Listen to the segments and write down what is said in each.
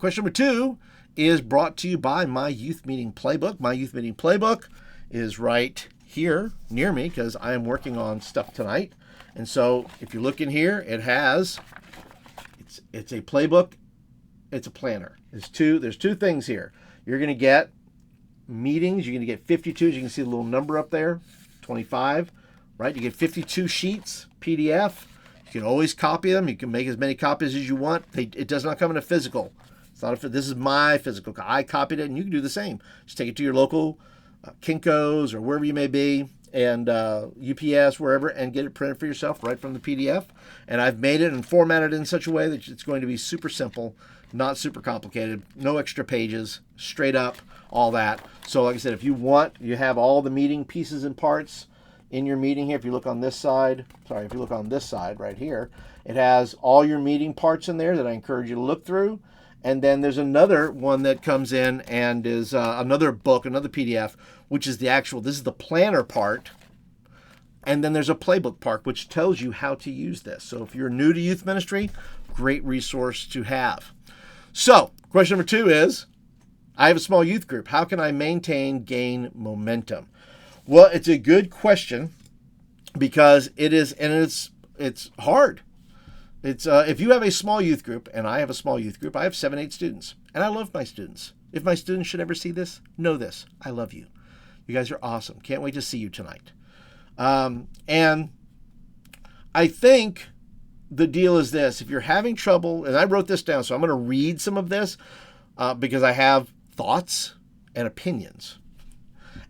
Question number 2 is brought to you by My Youth Meeting Playbook. My Youth Meeting Playbook is right here near me because I am working on stuff tonight. And so if you look in here, it has, it's a playbook, it's a planner. There's two things here. You're going to get meetings, you're going to get 52, as you can see the little number up there, 25, right? You get 52 sheets, PDF. You can always copy them. You can make as many copies as you want. It does not come in a physical. It's not this is my physical. I copied it, and you can do the same. Just take it to your local Kinko's or wherever you may be, and UPS, wherever, and get it printed for yourself right from the PDF. And I've made it and formatted it in such a way that it's going to be super simple, not super complicated, no extra pages, straight up, all that. So like I said, if you want, you have all the meeting pieces and parts in your meeting here. If you look on this side, if you look on this side right here, it has all your meeting parts in there that I encourage you to look through. And then there's another one that comes in and is another book, another PDF, which is this is the planner part. And then there's a playbook part, which tells you how to use this. So if you're new to youth ministry, great resource to have. So question number 2 is, I have a small youth group. How can I gain momentum? Well, it's a good question because it's hard. It's if you have a small youth group, and I have a small youth group, I have 7-8 students, and I love my students. If my students should ever see this, know this: I love you. You guys are awesome. Can't wait to see you tonight. And I think the deal is this: if you're having trouble, and I wrote this down, so I'm going to read some of this because I have thoughts and opinions.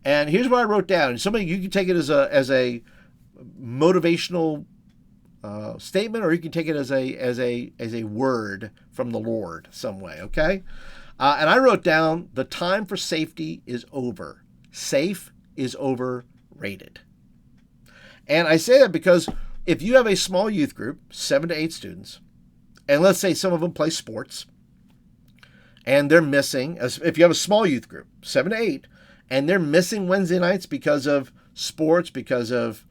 And here's what I wrote down. And you can take it as a motivational statement, or you can take it as a word from the Lord some way, okay? And I wrote down, the time for safety is over. Safe is overrated. And I say that because if you have a small youth group, 7 to 8 students, and let's say some of them play sports, and they're missing, if you have a small youth group, 7 to 8, and they're missing Wednesday nights because of sports, because of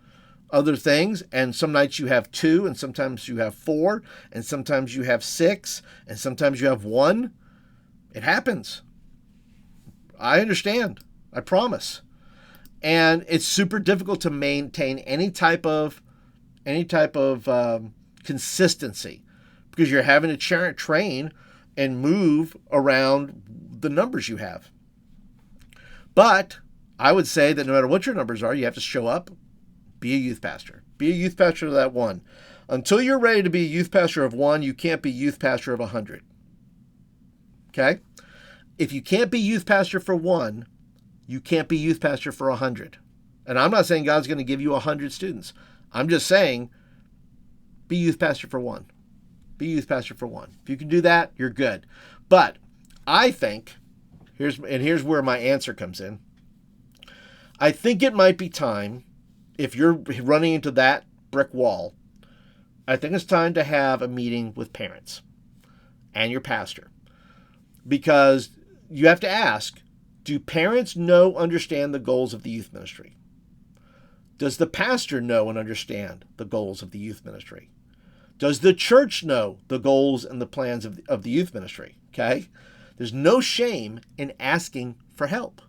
other things, and some nights you have 2, and sometimes you have 4, and sometimes you have 6, and sometimes you have 1. It happens. I understand. I promise. And it's super difficult to maintain any type of consistency because you're having to train and move around the numbers you have. But I would say that no matter what your numbers are, you have to show up. Be a youth pastor. Be a youth pastor of that 1. Until you're ready to be a youth pastor of 1, you can't be youth pastor of 100. Okay? If you can't be youth pastor for 1, you can't be youth pastor for 100. And I'm not saying God's going to give you 100 students. I'm just saying be youth pastor for 1. Be youth pastor for 1. If you can do that, you're good. But I think, here's where my answer comes in. I think it might be time, if you're running into that brick wall, I think it's time to have a meeting with parents and your pastor. Because you have to ask, do parents understand the goals of the youth ministry? Does the pastor know and understand the goals of the youth ministry? Does the church know the goals and the plans of the youth ministry? Okay? There's no shame in asking for help.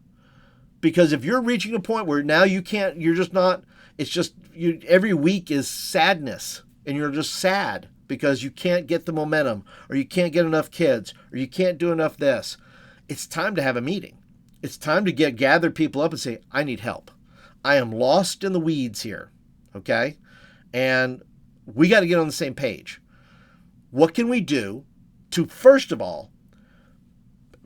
Because if you're reaching a point where now you can't, you're just not, every week is sadness, and you're just sad because you can't get the momentum, or you can't get enough kids, or you can't do enough this. It's time to have a meeting. It's time to gather people up and say, I need help. I am lost in the weeds here, okay? And we got to get on the same page. What can we do to, first of all,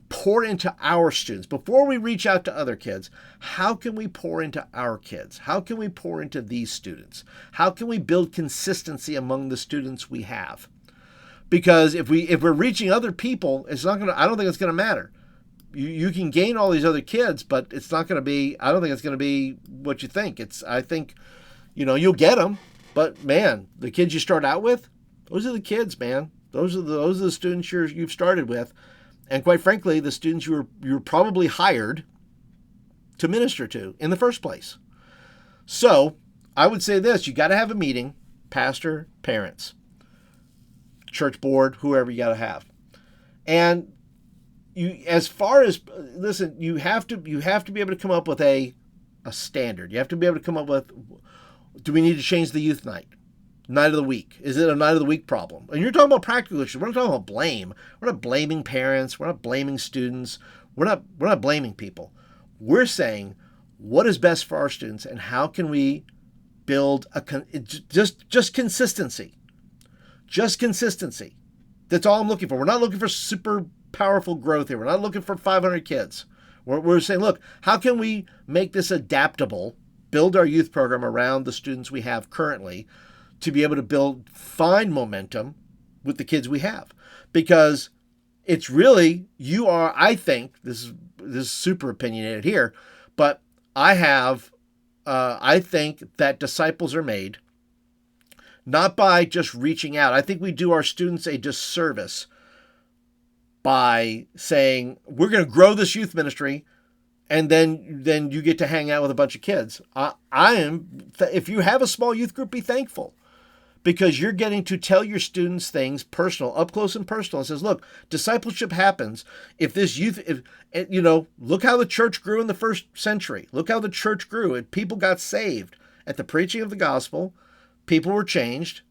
pour into our students? Before we reach out to other kids, how can we pour into our kids? How can we pour into these students? How can we build consistency among the students we have? Because if we're reaching other people, I don't think it's going to matter. You can gain all these other kids, but it's not going to be, I don't think it's going to be what you think. I think, you'll get them, but man, the kids you start out with, those are the kids, man. Those are the students you've started with. And quite frankly, the students you were probably hired to minister to in the first place. So I would say this: you got to have a meeting, pastor, parents, church board, whoever you got to have. And as far as, listen, you have to be able to come up with a standard. You have to be able to come up with, do we need to change the youth night of the week? Is it a night of the week problem? And you're talking about practical issues. We're not talking about blame. We're not blaming parents. We're not blaming students. We're not blaming people. We're saying what is best for our students and how can we build just consistency. Just consistency. That's all I'm looking for. We're not looking for super powerful growth here. We're not looking for 500 kids. We're saying, look, how can we make this adaptable, build our youth program around the students we have currently to be able to find momentum with the kids we have? Because it's really, I think, this is super opinionated here, but I think that disciples are made not by just reaching out. I think we do our students a disservice by saying, we're going to grow this youth ministry, and then you get to hang out with a bunch of kids. If you have a small youth group, be thankful, because you're getting to tell your students things personal, up close and personal. It says, look, discipleship happens if this youth, look how the church grew in the first century. Look how the church grew, and people got saved at the preaching of the gospel. People were changed,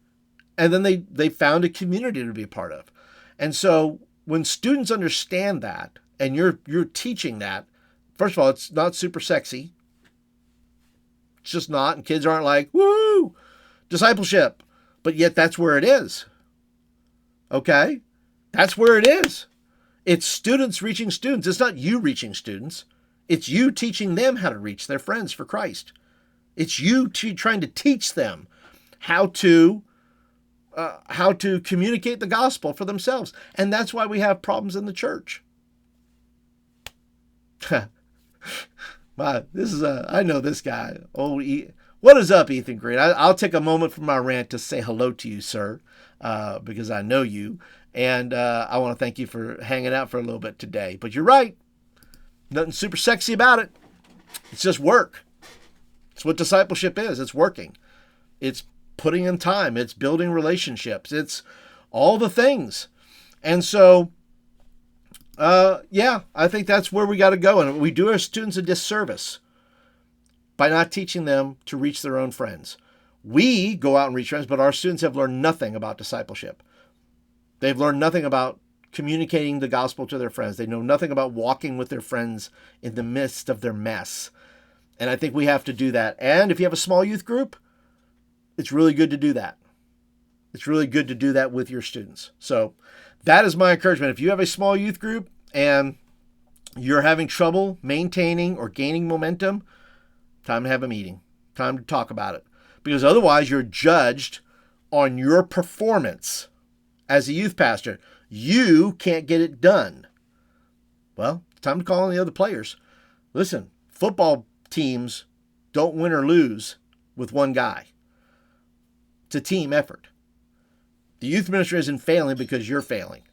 and then they found a community to be a part of. And so when students understand that, and you're teaching that, first of all, it's not super sexy. It's just not, and kids aren't like, woo, discipleship. But yet that's where it is. Okay? That's where it is. It's students reaching students. It's not you reaching students. It's you teaching them how to reach their friends for Christ. It's you trying to teach them how to communicate the gospel for themselves. And that's why we have problems in the church. I know this guy. What is up, Ethan Green? I'll take a moment from my rant to say hello to you, sir, because I know you. And I want to thank you for hanging out for a little bit today. But you're right. Nothing super sexy about it. It's just work. It's what discipleship is. It's working. It's putting in time. It's building relationships. It's all the things. And so, I think that's where we got to go. And we do our students a disservice by not teaching them to reach their own friends. We go out and reach friends, but our students have learned nothing about discipleship. They've learned nothing about communicating the gospel to their friends. They know nothing about walking with their friends in the midst of their mess. And I think we have to do that. And if you have a small youth group, it's really good to do that. It's really good to do that with your students. So that is my encouragement. If you have a small youth group and you're having trouble maintaining or gaining momentum, time to have a meeting. Time to talk about it. Because otherwise you're judged on your performance as a youth pastor. You can't get it done. Well, it's time to call on the other players. Listen, football teams don't win or lose with one guy. It's a team effort. The youth ministry isn't failing because you're failing.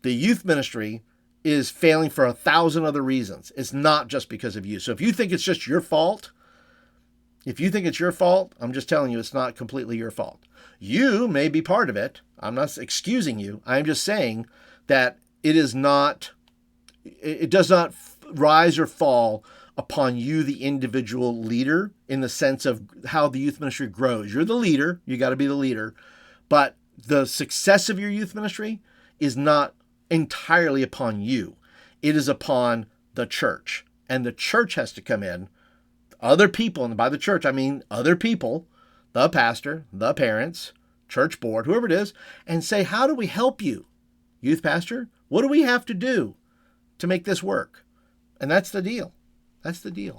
The youth ministry is failing for 1,000 other reasons. It's not just because of you. So if you think it's just your fault, I'm just telling you it's not completely your fault. You may be part of it. I'm not excusing you. I'm just saying that it does not rise or fall upon you, the individual leader, in the sense of how the youth ministry grows. You're the leader. You got to be the leader. But the success of your youth ministry is not entirely upon you. It is upon the church. And the church has to come in. Other people, and by the church, I mean other people, the pastor, the parents, church board, whoever it is, and say, how do we help you, youth pastor? What do we have to do to make this work? And that's the deal. That's the deal.